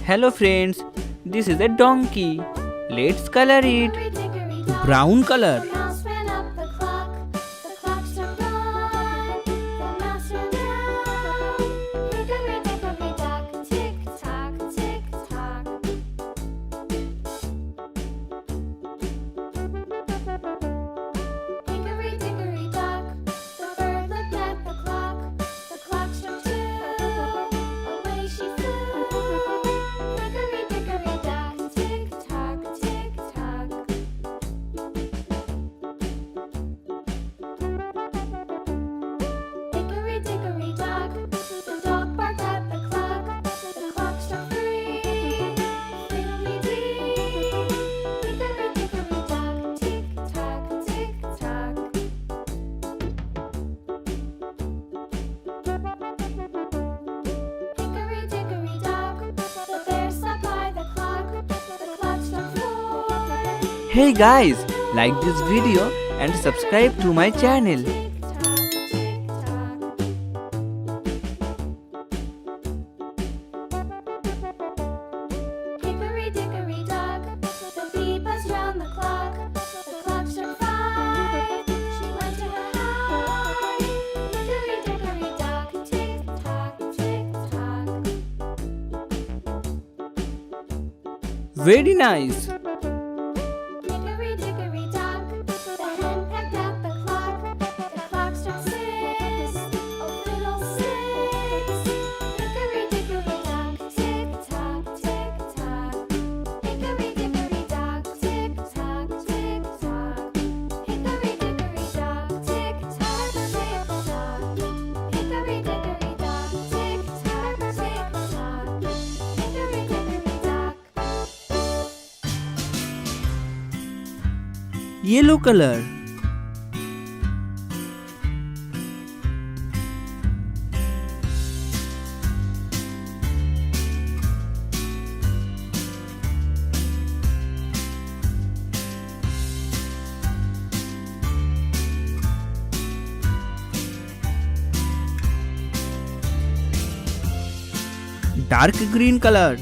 Hello friends, this is a donkey. Let's color it. Brown color. Hey guys, like this video and subscribe to my channel. Hickory dickory dock, the bee buzzed round the clock. The clock struck 5. She went to her hive. Hickory dickory dock, tick tock, tick tock. Very nice. Hickory dickory dock, the hen pecked at the clock. The clock struck 6. Oh fiddle 6. Hickory dickory dock, tick tock, tick tock. Hickory dickory dock, tick tock, tick tock. Hickory dickory dock, tick tock, tick tock. Hickory dickory dock, tick tock, tick tock. Hickory dickory dock. Yellow color. Dark green color.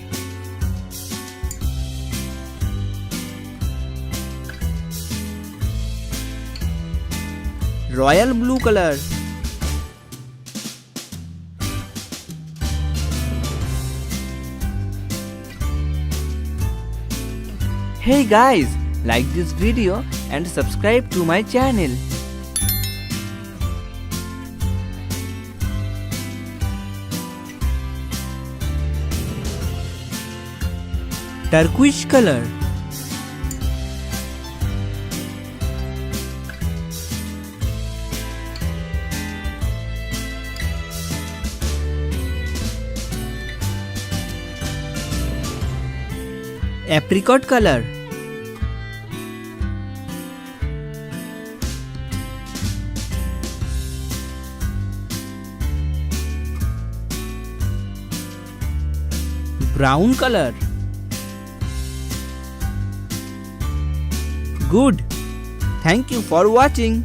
Royal blue color. Hey guys, like this video and subscribe to my channel. Turquoise color. Apricot color. Brown color. Good. Thank you for watching.